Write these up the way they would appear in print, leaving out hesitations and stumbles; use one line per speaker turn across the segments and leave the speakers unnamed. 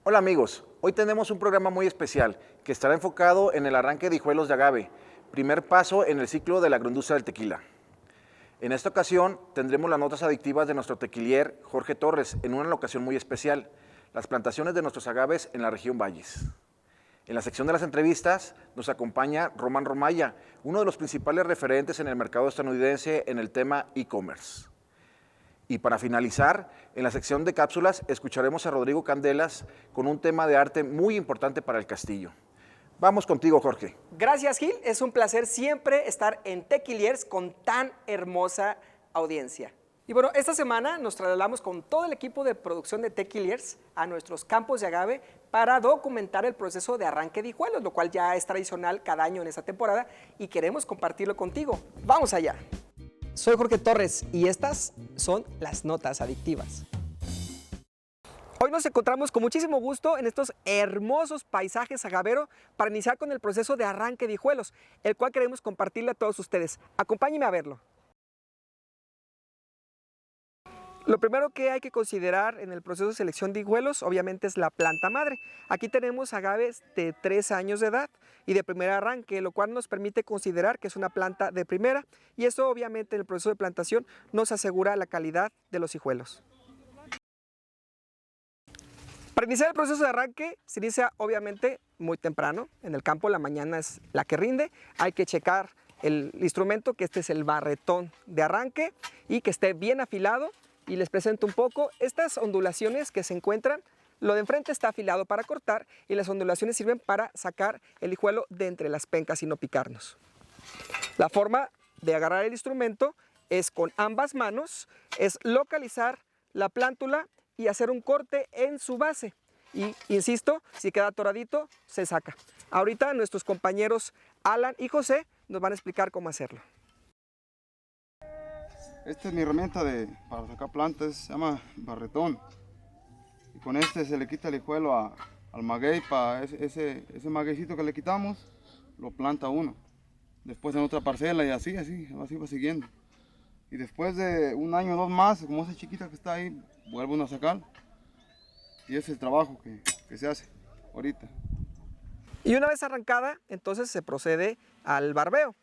Hola amigos, hoy tenemos un programa muy especial que estará enfocado en el arranque de hijuelos de agave, primer paso en el ciclo de la agroindustria del tequila. En esta ocasión tendremos las notas adictivas de nuestro tequilier Jorge Torres en una locación muy especial, las plantaciones de nuestros agaves en la región Valles. En la sección de las entrevistas nos acompaña Romaya, uno de los principales referentes en el mercado estadounidense en el tema e-commerce. Y para finalizar, en la sección de cápsulas escucharemos a Rodrigo Candelas con un tema de arte muy importante para el castillo. Vamos contigo, Jorge.
Gracias, Gil. Es un placer siempre estar en Tequiliers con tan hermosa audiencia. Y bueno, esta semana nos trasladamos con todo el equipo de producción de Tequiliers a nuestros campos de agave para documentar el proceso de arranque de hijuelos, lo cual ya es tradicional cada año en esta temporada y queremos compartirlo contigo. ¡Vamos allá! Soy Jorge Torres y estas son las notas adictivas. Hoy nos encontramos con muchísimo gusto en estos hermosos paisajes agaveros para iniciar con el proceso de arranque de hijuelos, el cual queremos compartirle a todos ustedes. Acompáñenme a verlo. Lo primero que hay que considerar en el proceso de selección de hijuelos obviamente es la planta madre. Aquí tenemos agaves de 3 años de edad y de primer arranque, lo cual nos permite considerar que es una planta de primera y eso obviamente en el proceso de plantación nos asegura la calidad de los hijuelos. Para iniciar el proceso de arranque se inicia obviamente muy temprano, en el campo la mañana es la que rinde, hay que checar el instrumento, que este es el barretón de arranque y que esté bien afilado. Y les presento un poco estas ondulaciones que se encuentran. Lo de enfrente está afilado para cortar y las ondulaciones sirven para sacar el hijuelo de entre las pencas y no picarnos. La forma de agarrar el instrumento es con ambas manos, es localizar la plántula y hacer un corte en su base. Y insisto, si queda atoradito, se saca. Ahorita nuestros compañeros Alan y José nos van a explicar cómo hacerlo.
Esta es mi herramienta para sacar plantas, se llama barretón. Y con este se le quita el hijuelo al maguey, para ese magueycito que le quitamos, lo planta uno. Después en otra parcela y así va siguiendo. Y después de un año o dos más, como esa chiquita que está ahí, vuelve uno a sacar. Y ese es el trabajo que se hace ahorita.
Y una vez arrancada, entonces se procede al barbeo.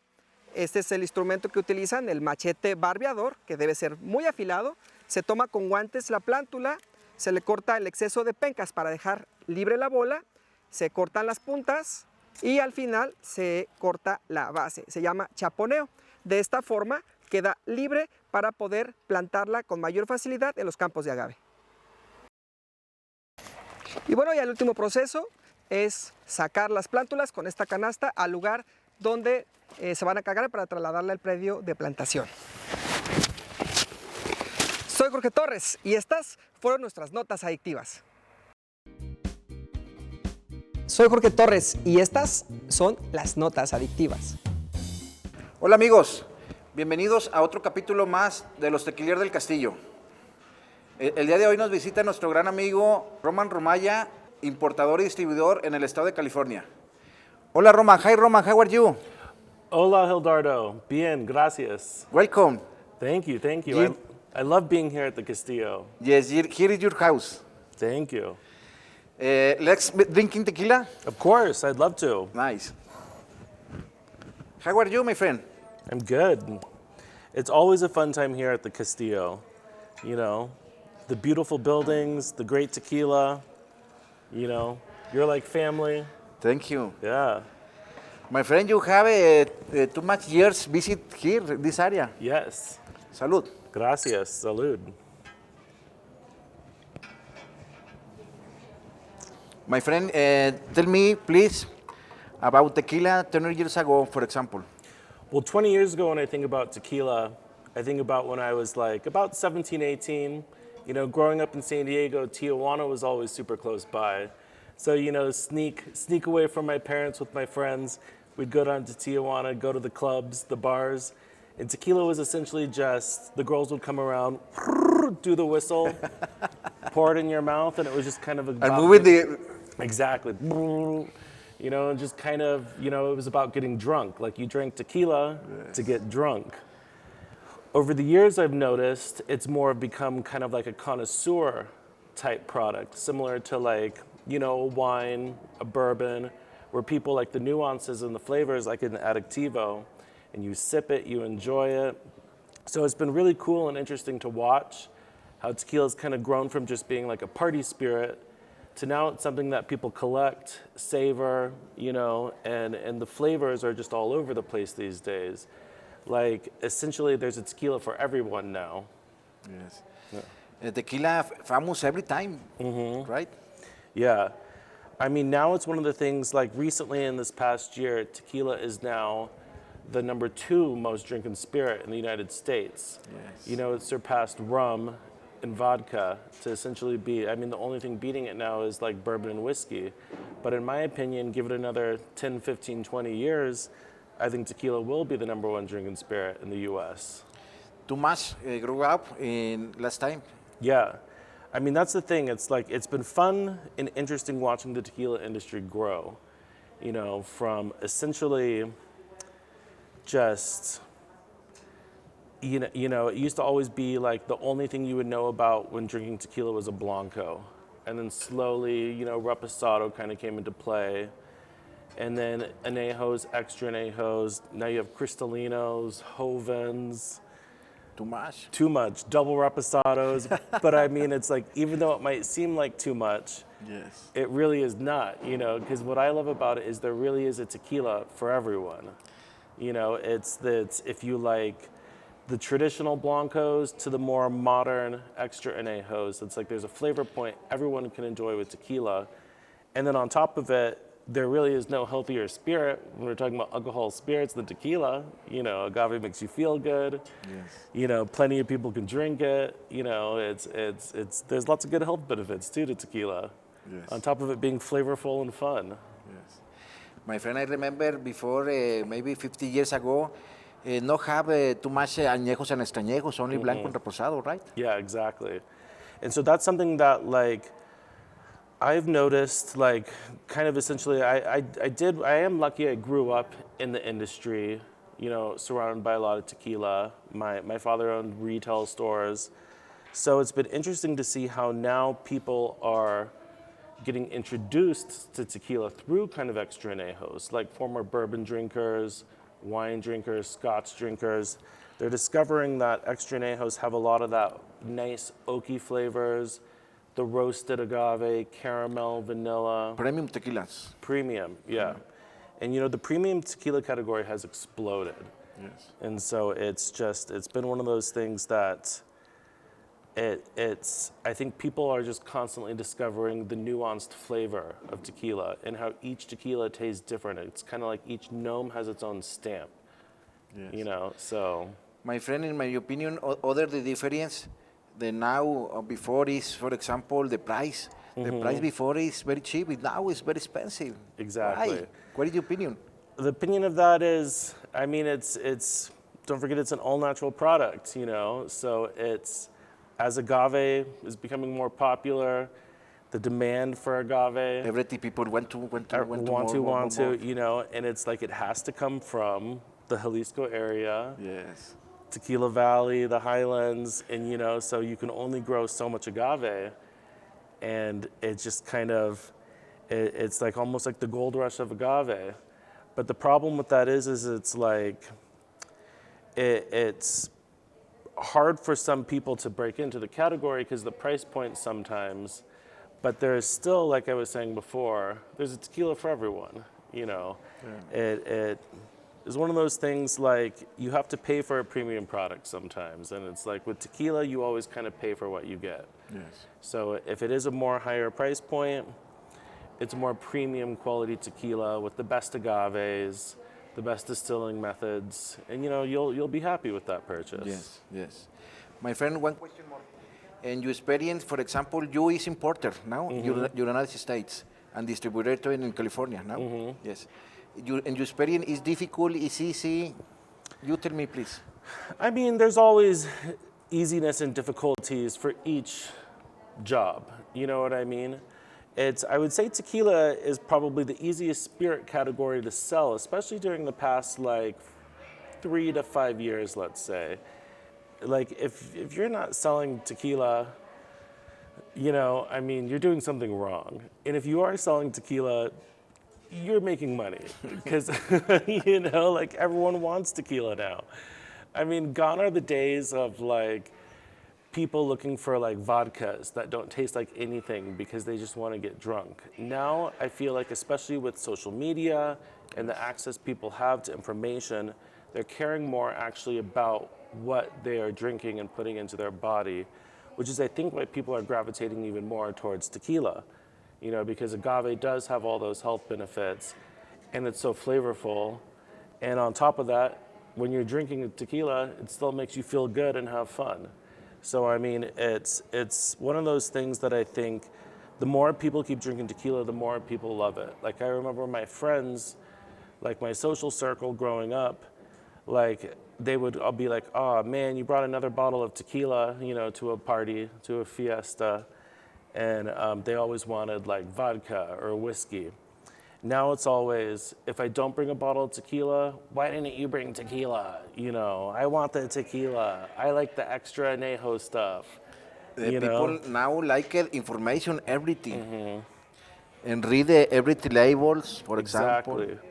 Este es el instrumento que utilizan, el machete barbeador, que debe ser muy afilado. Se toma con guantes la plántula, se le corta el exceso de pencas para dejar libre la bola, se cortan las puntas y al final se corta la base. Se llama chaponeo. De esta forma queda libre para poder plantarla con mayor facilidad en los campos de agave. Y bueno, ya el último proceso es sacar las plántulas con esta canasta al lugar donde se van a cargar para trasladarla al predio de plantación. Soy Jorge Torres y estas fueron nuestras notas adictivas. Soy Jorge Torres y estas son las notas adictivas.
Hola amigos, bienvenidos a otro capítulo más de los Tequiliers del Castillo. El día de hoy nos visita nuestro gran amigo Romaya, importador y distribuidor en el estado de California. Hola Roman, hi Roman, how are you?
Hola, Hildardo. Bien, gracias.
Welcome.
Thank you, thank you.
You-
I love being here at the Castillo.
Yes, here is your house.
Thank you.
Let's drinking tequila?
Of course, I'd love to.
Nice. How are you, my friend?
I'm good. It's always a fun time here at the Castillo. You know, the beautiful buildings, the great tequila. You know, you're like family.
Thank you.
Yeah.
My friend, you have too much years visit here, this area.
Yes.
Salud.
Gracias. Salud.
My friend, tell me, please, about tequila 10 years ago, for example.
Well, 20 years ago when I think about tequila, I think about when I was like about 17, 18. You know, growing up in San Diego, Tijuana was always super close by. So, you know, sneak away from my parents with my friends. We'd go down to Tijuana, go to the clubs, the bars. And tequila was essentially just, the girls would come around, do the whistle, pour it in your mouth, and it was just kind of
And moving the...
Exactly. You know, and just kind of, you know, it was about getting drunk. Like you drank tequila to get drunk. Over the years, I've noticed it's more become kind of like a connoisseur type product, similar to like a wine, a bourbon, where people like the nuances and the flavors like an Adquiere, and you sip it, you enjoy it. So it's been really cool and interesting to watch how tequila's kind of grown from just being like a party spirit to now it's something that people collect, savor, and the flavors are just all over the place these days. Like, essentially, there's a tequila for everyone now.
Yes. Tequila famous every time, right?
Yeah. I mean, now it's one of the things, like recently in this past year, tequila is now the number 2 most drinking spirit in the United States.
Yes.
It surpassed rum and vodka to essentially be, I mean, the only thing beating it now is like bourbon and whiskey. But in my opinion, give it another 10, 15, 20 years, I think tequila will be the number 1 drinking spirit in the U.S.
Tomas grew up in last time.
Yeah. I mean, that's the thing. It's like, it's been fun and interesting watching the tequila industry grow, from essentially just, it used to always be like the only thing you would know about when drinking tequila was a Blanco. And then slowly, Reposado kind of came into play. And then Anejos, extra Anejos. Now you have Cristalinos, Jovens. Too much. Double Reposados. But I mean, it's like, even though it might seem like too much,
Yes.
it really is not, because what I love about it is there really is a tequila for everyone. It's if you like the traditional Blancos to the more modern extra Anejos, it's like there's a flavor point everyone can enjoy with tequila. And then on top of it, there really is no healthier spirit when we're talking about alcohol spirits than tequila. Agave makes you feel good.
Yes.
Plenty of people can drink it. It's there's lots of good health benefits too to tequila.
Yes.
On top of it being flavorful and fun.
Yes. My friend, I remember before, maybe 50 years ago, no have too much añejos and extrañejos, only blanco and reposado, right?
Yeah, exactly. And so that's something that like I've noticed, like kind of essentially I am lucky I grew up in the industry, surrounded by a lot of tequila. My father owned retail stores. So it's been interesting to see how now people are getting introduced to tequila through kind of extra anejos, like former bourbon drinkers, wine drinkers, scotch drinkers. They're discovering that extra anejos have a lot of that nice oaky flavors, the roasted agave, caramel, vanilla.
Premium tequilas.
Premium, yeah. And the premium tequila category has exploded.
Yes.
And so it's been one of those things that I think people are just constantly discovering the nuanced flavor of tequila and how each tequila tastes different. It's kind of like each gnome has its own stamp, so.
My friend, in my opinion, other the difference, the now before is, for example, the price. The price before is very cheap, now is very expensive.
Exactly.
Why? What is your opinion?
The opinion of that is, I mean, it's don't forget it's an all-natural product, so it's, as agave is becoming more popular, the demand for agave.
Everything people want to,
and it's like it has to come from the Jalisco area,
Yes.
Tequila Valley, the highlands, and so you can only grow so much agave, and it's just kind of, it's like almost like the gold rush of agave. But the problem with that is it's like, it's hard for some people to break into the category because the price point sometimes, but there's still, like I was saying before, there's a tequila for everyone, It is one of those things like you have to pay for a premium product sometimes, and it's like with tequila, you always kind of pay for what you get.
Yes.
So if it is a more higher price point, it's a more premium quality tequila with the best agaves, the best distilling methods, and you'll be happy with that purchase.
Yes, yes. My friend, one question more. And your experience, for example, you is importer now, United States, and distributor in California now. Yes. And your experience is difficult, is easy. You tell me, please.
I mean, there's always easiness and difficulties for each job. You know what I mean? I would say tequila is probably the easiest spirit category to sell, especially during the past 3 to 5 years, let's say. Like if you're not selling tequila, you know, I mean, you're doing something wrong. And if you are selling tequila, you're making money because, you know, like everyone wants tequila now. I mean, gone are the days of like people looking for like vodkas that don't taste like anything because they just want to get drunk. Now, I feel like, especially with social media and the access people have to information, they're caring more actually about what they are drinking and putting into their body, which is, I think, why people are gravitating even more towards tequila. You know, because agave does have all those health benefits and it's so flavorful. And on top of that, when you're drinking tequila, it still makes you feel good and have fun. So, I mean, it's one of those things that I think the more people keep drinking tequila, the more people love it. Like, I remember my friends, like my social circle growing up, like they would all be like, oh man, you brought another bottle of tequila, you know, to a party, to a fiesta. And they always wanted like vodka or whiskey. Now it's always, if I don't bring a bottle of tequila, why didn't you bring tequila? You know, I want the tequila. I like the extra añejo stuff.
The
you
people
know?
now like information, everything. And read everything labels, for example.
Exactly.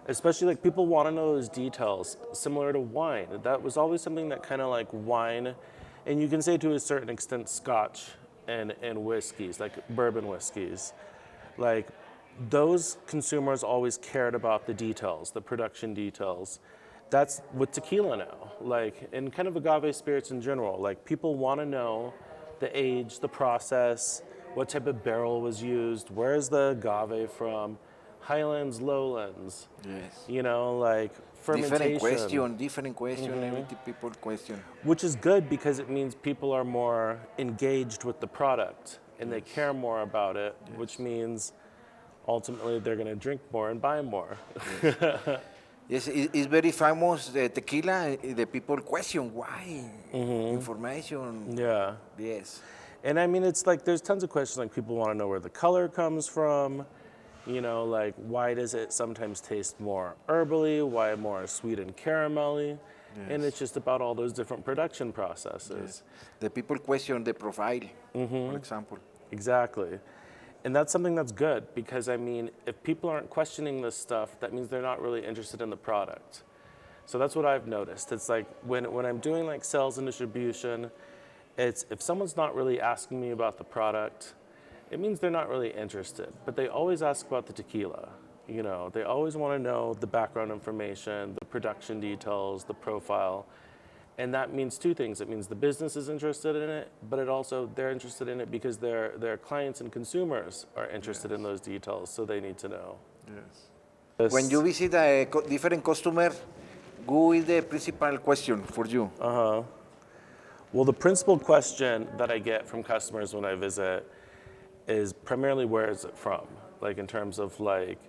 Especially like people want to know those details, similar to wine. That was always something that kind of like wine, and you can say to a certain extent Scotch and whiskeys, like bourbon whiskeys. Like those consumers always cared about the details, the production details. That's with tequila now, like, and kind of agave spirits in general. Like people want to know the age, the process, what type of barrel was used, where's the agave from, highlands, lowlands.
Yes.
You know, like fermentation.
Different question, everything people question.
Which is good because it means people are more engaged with the product and they care more about it, which means ultimately they're going to drink more and buy more.
Yes, it's very famous, tequila. The people question why. Information.
Yeah.
Yes.
And I mean, it's like there's tons of questions. Like people want to know where the color comes from. You know, like why does it sometimes taste more herbally? Why more sweet and caramelly? And it's just about all those different production processes.
Yes. The people question the profile, for example.
Exactly. And that's something that's good because, I mean, if people aren't questioning this stuff, that means they're not really interested in the product. So that's what I've noticed. It's like when I'm doing like sales and distribution, it's if someone's not really asking me about the product, it means they're not really interested. But they always ask about the tequila. You know, they always want to know the background information, the production details, the profile. And that means two things. It means the business is interested in it, but it also they're interested in it because their clients and consumers are interested in those details, so they need to know.
Yes. When you visit a different customer, who is the principal question for you?
Well, the principal question that I get from customers when I visit is primarily where is it from? Like in terms of like,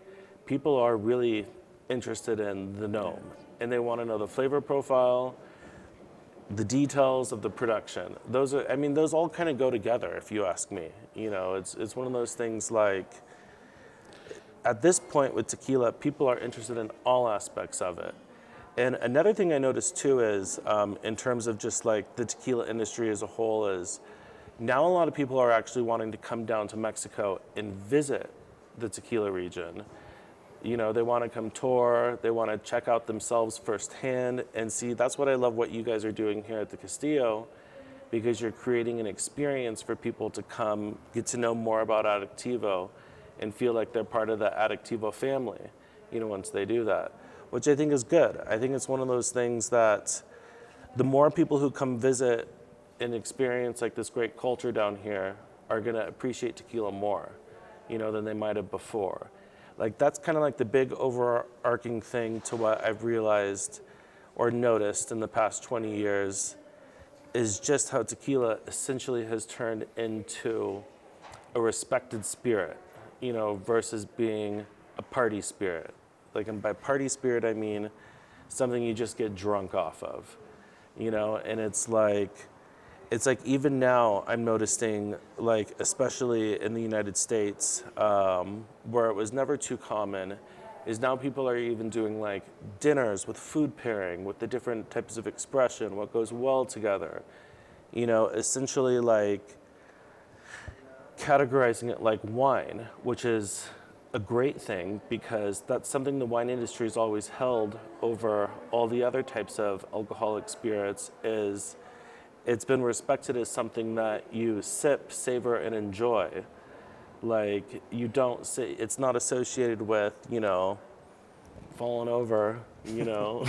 people are really interested in the gnome and they want to know the flavor profile, the details of the production. Those are, I mean, those all kind of go together if you ask me. You know, it's one of those things like, at this point with tequila, people are interested in all aspects of it. And another thing I noticed too is, in terms of just like the tequila industry as a whole is, now a lot of people are actually wanting to come down to Mexico and visit the tequila region. You know, they want to come tour, they want to check out themselves firsthand and see. That's what I love what you guys are doing here at the Castillo, because you're creating an experience for people to come get to know more about Adictivo and feel like they're part of the Adictivo family, you know, once they do that, which I think is good. I think it's one of those things that the more people who come visit and experience like this great culture down here are going to appreciate tequila more, you know, than they might have before. Like that's kind of like the big overarching thing to what I've realized or noticed in the past 20 years is just how tequila essentially has turned into a respected spirit, you know, versus being a party spirit. Like, and by party spirit, I mean something you just get drunk off of, you know, and it's like even now I'm noticing, like, especially in the United States, where it was never too common, is now people are even doing like dinners with food pairing, with the different types of expression, what goes well together. You know, essentially like categorizing it like wine, which is a great thing because that's something the wine industry has always held over all the other types of alcoholic spirits. Is it's been respected as something that you sip, savor, and enjoy. Like you don't say, it's not associated with, you know, falling over, you know,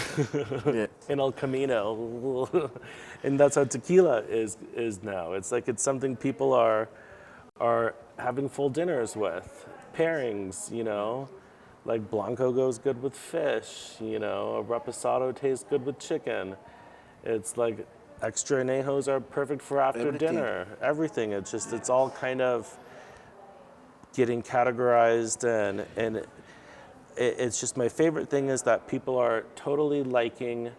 Yeah.
in El Camino. And that's how tequila is now. It's like it's something people are having full dinners with, pairings, you know. Like Blanco goes good with fish, you know, a reposado tastes good with chicken. It's like extra anejos are perfect for after
Everything.
dinner. Everything. It's just, it's all kind of getting categorized and it's just my favorite thing is that people are totally liking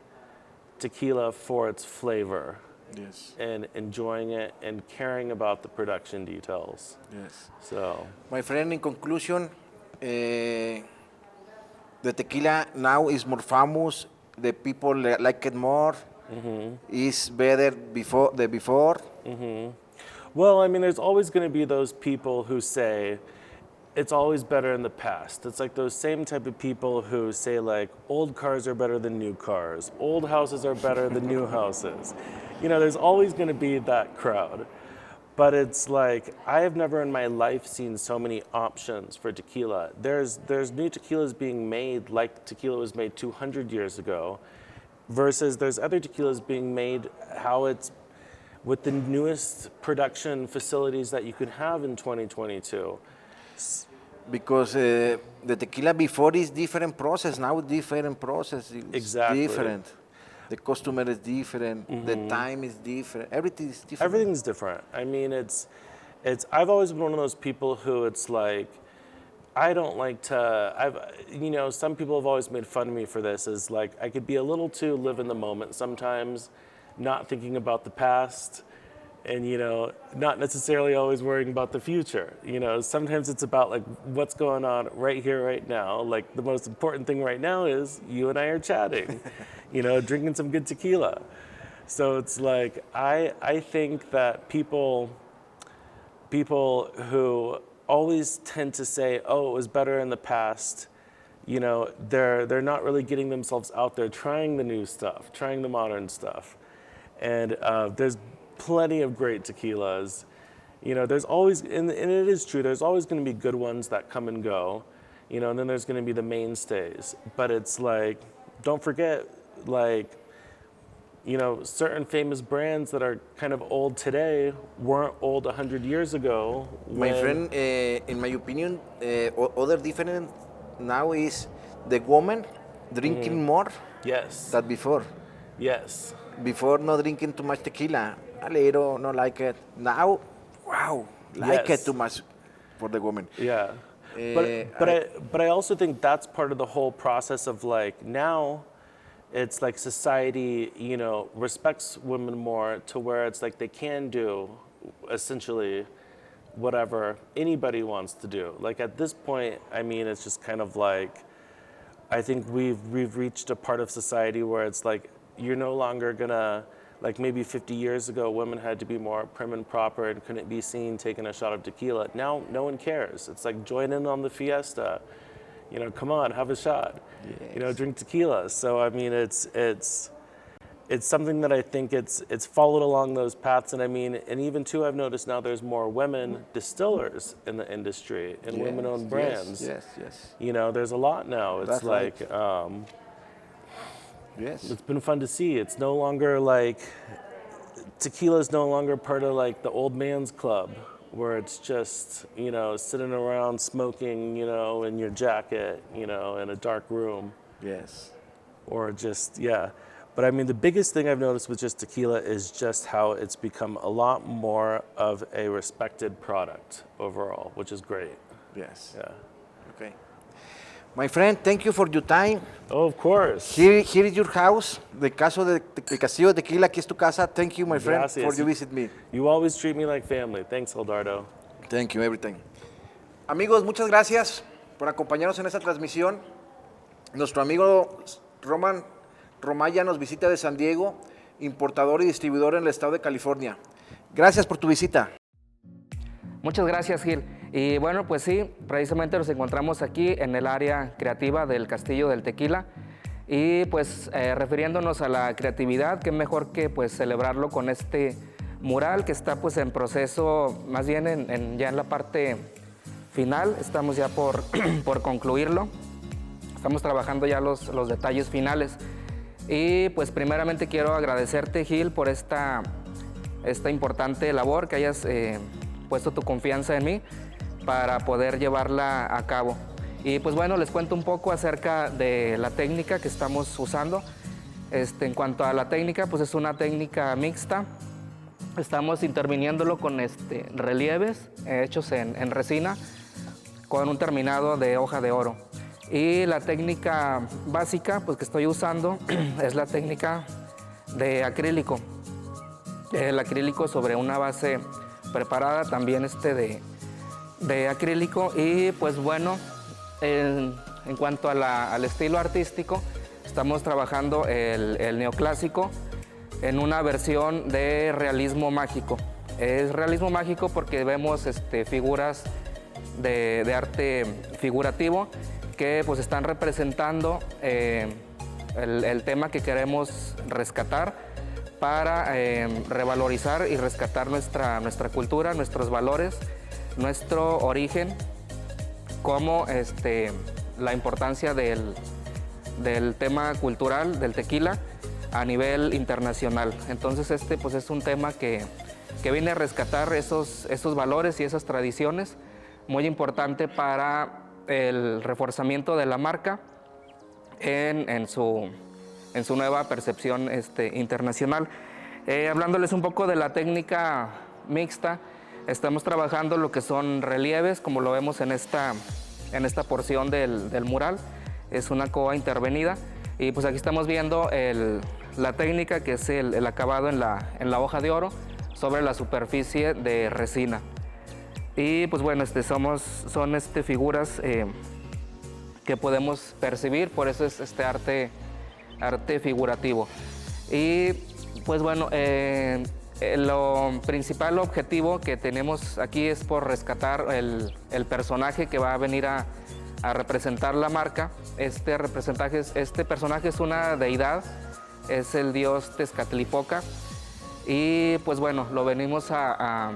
tequila for its flavor
Yes.
and enjoying it and caring about the production details.
Yes.
So,
My friend, in conclusion, the tequila now is more famous. The people like it more. It's better before.
well, I mean, there's always going to be those people who say it's always better in the past. It's like those same type of people who say like old cars are better than new cars, old houses are better than new houses. You know, there's always going to be that crowd. But it's like I have never in my life seen so many options for tequila. There's new tequilas being made like tequila was made 200 years ago, versus there's other tequilas being made how it's with the newest production facilities that you could have in 2022.
Because the tequila before is different process. Now different process. It's
Exactly.
different. The customer is different. The time is different. Everything is different.
Everything's different. I mean, it's. I've always been one of those people who it's like, I don't like to. You know, some people have always made fun of me for this. Is like I could be a little too live in the moment sometimes, not thinking about the past, and you know, not necessarily always worrying about the future. You know, sometimes it's about like what's going on right here, right now. Like the most important thing right now is you and I are chatting. You know, drinking some good tequila. So it's like I think that people who always tend to say, "Oh, it was better in the past," you know, they're not really getting themselves out there trying the new stuff, trying the modern stuff. And there's plenty of great tequilas. You know, there's always, and it is true, there's always going to be good ones that come and go. You know, and then there's going to be the mainstays. But it's like, don't forget, like, you know, certain famous brands that are kind of old today weren't old 100 years ago.
My friend, in my opinion, other different now is the woman drinking more
Yes.
than before.
Yes.
Before, not drinking too much tequila. A little, not like it. Now, wow, like
Yes.
it too much for the woman.
Yeah.
Eh,
But I also think that's part of the whole process of like now it's like society, you know, respects women more to where it's like they can do essentially whatever anybody wants to do. Like at this point, I mean, it's just kind of like, I think we've reached a part of society where it's like, you're no longer gonna, like maybe 50 years ago, women had to be more prim and proper and couldn't be seen taking a shot of tequila. Now, no one cares. It's like, join in on the fiesta. You know, come on, have a shot.
Yes.
You know, drink tequila. So, I mean, it's something that I think it's followed along those paths. And I mean, and even too, I've noticed now there's more women distillers in the industry and women-owned brands.
Yes.
You know, there's a lot now. It's
That's
like,
Yes.
it's been fun to see. It's no longer like, tequila is no longer part of like the old man's club where it's just, you know, sitting around smoking, you know, in your jacket, you know, in a dark room
Yes.
or just, yeah. But I mean, the biggest thing I've noticed with just tequila is just how it's become a lot more of a respected product overall, which is great.
Yes.
Yeah.
Okay. My friend, thank you for your time.
Oh, of course.
Here is your house. The Caso del Castillo de Tequila, aquí es tu casa. Thank you, my friend,
Gracias.
for you visit me.
You always treat me like family. Thanks, Aldardo.
Thank you, everything. Amigos, muchas gracias por acompañarnos en esta transmisión. Nuestro amigo Romaya nos visita de San Diego, importador y distribuidor en el estado de California. Gracias por tu visita.
Muchas gracias, Gil. Y bueno, pues sí, precisamente nos encontramos aquí en el área creativa del Castillo del Tequila. Y pues refiriéndonos a la creatividad, qué mejor que pues celebrarlo con este mural que está pues en proceso, más bien ya en la parte final. Estamos ya por, por concluirlo. Estamos trabajando ya los detalles finales. Y pues primeramente quiero agradecerte, Gil, por esta importante labor, que hayas puesto tu confianza en mí para poder llevarla a cabo. Y pues bueno, les cuento un poco acerca de la técnica que estamos usando. En cuanto a la técnica, pues es una técnica mixta. Estamos interviniéndolo con relieves hechos en resina con un terminado de hoja de oro. Y la técnica básica pues, que estoy usando es la técnica de acrílico. El acrílico sobre una base preparada también de acrílico. Y pues bueno, en cuanto al estilo artístico, estamos trabajando el neoclásico en una versión de realismo mágico. Es realismo mágico porque vemos figuras de arte figurativo que pues están representando el tema que queremos rescatar para revalorizar y rescatar nuestra cultura, nuestros valores, nuestro origen, como la importancia del tema cultural del tequila a nivel internacional. Entonces pues es un tema que viene a rescatar esos valores y esas tradiciones, muy importante para el reforzamiento de la marca en su nueva percepción internacional. Hablándoles un poco de la técnica mixta, estamos trabajando lo que son relieves, como lo vemos en esta porción del mural. Es una coa intervenida y pues aquí estamos viendo la técnica que es el acabado en la hoja de oro sobre la superficie de resina. Y pues bueno, son figuras que podemos percibir, por eso es arte figurativo. Y pues bueno, lo principal objetivo que tenemos aquí es por rescatar el personaje que va a venir a representar la marca. Este personaje es una deidad, es el dios Tezcatlipoca. Y pues bueno, lo venimos a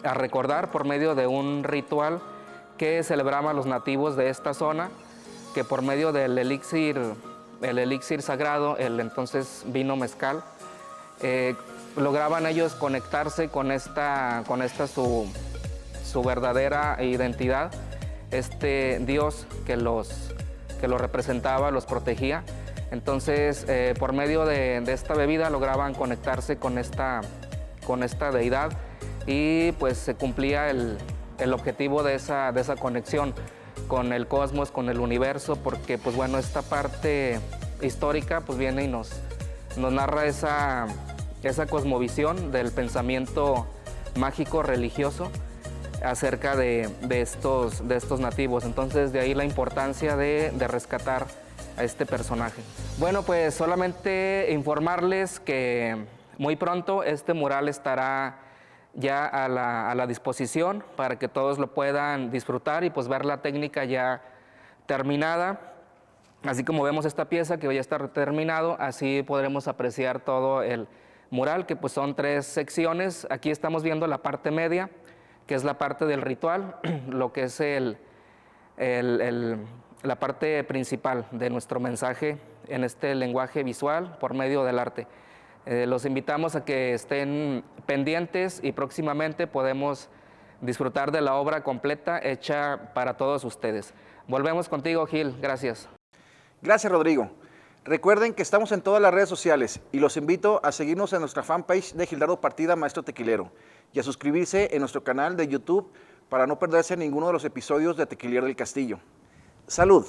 recordar por medio de un ritual que celebraban los nativos de esta zona, que por medio del elixir sagrado, el entonces vino mezcal, lograban ellos conectarse con esta su verdadera identidad, Dios que los representaba, los protegía. Entonces, por medio de esta bebida lograban conectarse con esta deidad y pues se cumplía el objetivo de esa conexión con el cosmos, con el universo, porque pues bueno, esta parte histórica pues viene y nos narra esa cosmovisión del pensamiento mágico religioso acerca de estos nativos. Entonces de ahí la importancia de rescatar a este personaje. Bueno, pues solamente informarles que muy pronto este mural estará ya a la disposición para que todos lo puedan disfrutar y pues ver la técnica ya terminada. Así como vemos esta pieza que ya está terminado, así podremos apreciar todo el mural, que pues son 3 secciones. Aquí estamos viendo la parte media, que es la parte del ritual, lo que es la parte principal de nuestro mensaje en este lenguaje visual por medio del arte. Los invitamos a que estén pendientes y próximamente podemos disfrutar de la obra completa hecha para todos ustedes. Volvemos contigo, Gil. Gracias.
Gracias, Rodrigo. Recuerden que estamos en todas las redes sociales y los invito a seguirnos en nuestra fanpage de Gildardo Partida, Maestro Tequilero, y a suscribirse en nuestro canal de YouTube para no perderse ninguno de los episodios de Tequiliers del Castillo. ¡Salud!